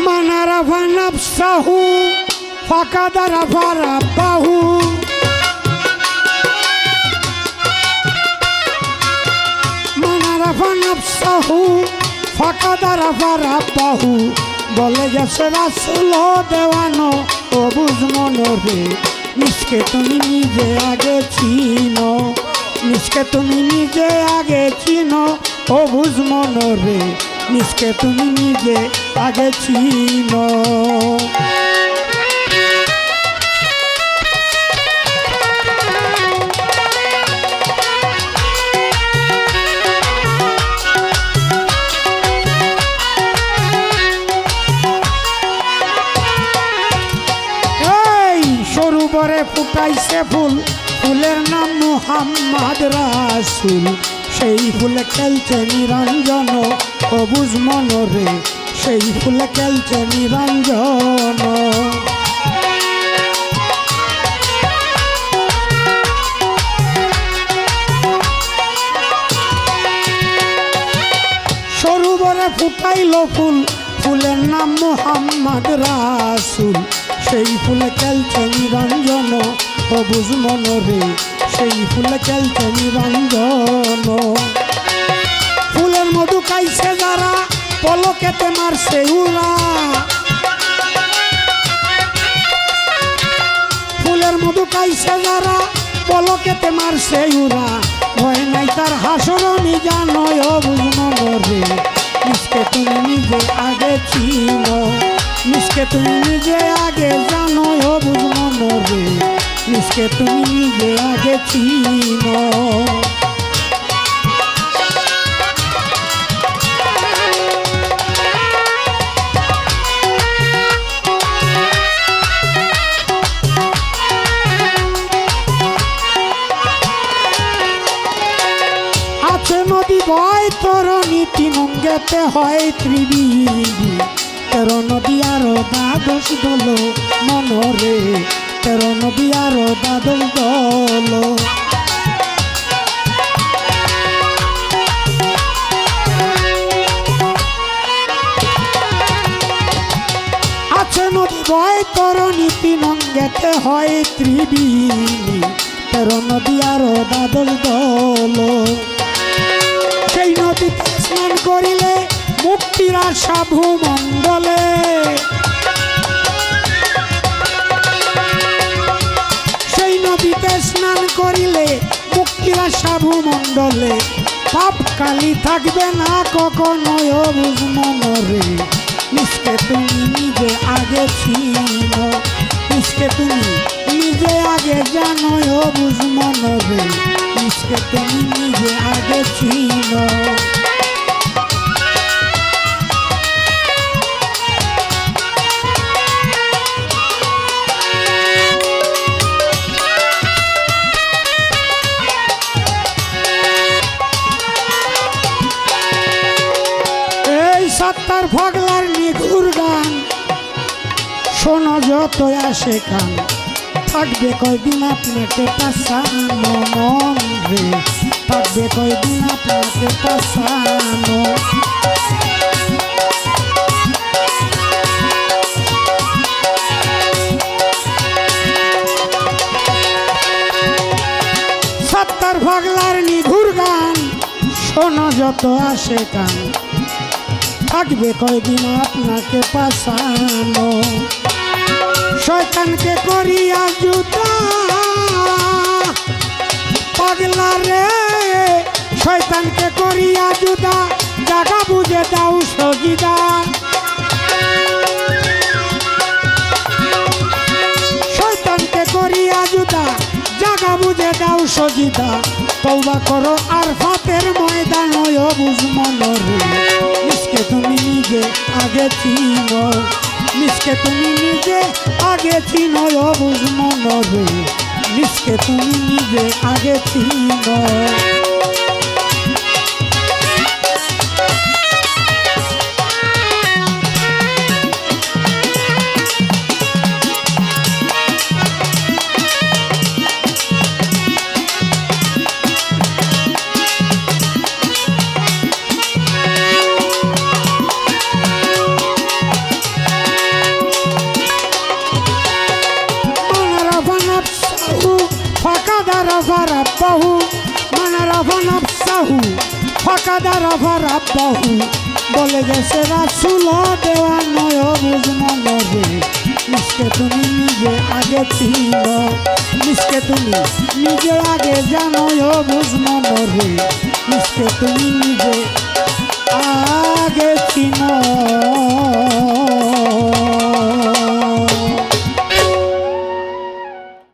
মানারাফা নাফসাহু ফাকাদারাফা রাব্বাহু মানারাফা নাফসাহু ফাকাদারাফা রাব্বাহু বলে গেছে রাসূল দেওয়ানো ও বুঝ মনরে নিজকে তুমি নিজে আগে চিনো নিজকে তুমি নিজে আগে চিনো ও বুঝ মনরে নিজকে তুমি নিজে আগে চিনো সরোবরে ফুটাইছে ফুল ফুলের নাম মুহাম্মদ রাসূল সেই ফুলে খেলছে নিরঞ্জন অবুঝ মনরে সেই ফুলে খেলছে নিরঞ্জন সরোবরে ফুটাইল ফুল ফুলের নাম মুহাম্মদ রাসূল সেই ফুলে খেলছে নিরঞ্জন অবুঝ মনরে সেই ফুলে খেলছে নিরঞ্জন ফুলের মধু খাইছে যারা পলকেতে মারছে উরা ফুলের মধু খাইছে যারা পলকেতে মারছে উরা ভয় নাই তার হাসরনি জানো অবুঝ মনরে নিজকে তুমি নিজে আগে চিনো নিজকে তুমি নিজে আগে জানো অবুঝ মনরে নিজকে তুমি নিজে আগে চিনো আছে নদী বয় তরণী তিনঙ্গেতে হয় ত্রিবিধি তেরো নদী আরো দ্বাদশ দল মনরে তেরো নদী আরো দ্বাদশ দল আছে নদী বয় তরণী তিনঙ্গেতে হয় ত্রিবিধি তেরো নদী আরো দ্বাদশ দল সেই নদীতে স্নান করিলে মুক্তির আশা ভূমণ্ডলে সেই নদীতে স্নান করিলে মুক্তির আশা ভূমণ্ডলে পাপ কালি থাকবে না কখনো অবুঝ মনরে নিজকে তুমি নিজে আগে চিনো নিজকে তুমি নিজে আগে জানো অবুঝ মনরে নিজকে তুমি নিজে আগে চিনো সত্তর ভগলার নিঘুর গান শোনো যত আসে কান থাকবে কয়দিন আপনাকে পাশানো মন রে থাকবে কয়দিন আপনাকে পাশানো সত্তর ভগলার নিঘুর গান শোনো যত আসে কান থাকবে কয়দিন আপনাকে পাশানো শয়তানকে করিয়া জুতা পাগলা রে শয়তানকে করিয়া জুতা জাগা বুঝে দাও সজিদা শয়তানকে করিয়া জুতা জাগা বুঝে দাও সজিদা তওবা করো আর ফাতের ময়দান অবুঝ মনরে নিজকে তুমি নিজে আগে চিনো নিজকে তুমি নিজে আগে চিনো অবুঝ মনরে নিজকে তুমি নিজে আগে চিনো রফা রাব্বাহু মানা রফা নাফসাহু ফাকাদা রফা রাব্বাহু বলে গেছে রাসূল দেওয়া নয় বুঝ মনরে মিসকে তুমি নিজে আগে চিনো মিসকে তুমি নিজে আগে জানো বুঝ মনরে মিসকে তুমি নিজে আগে চিনো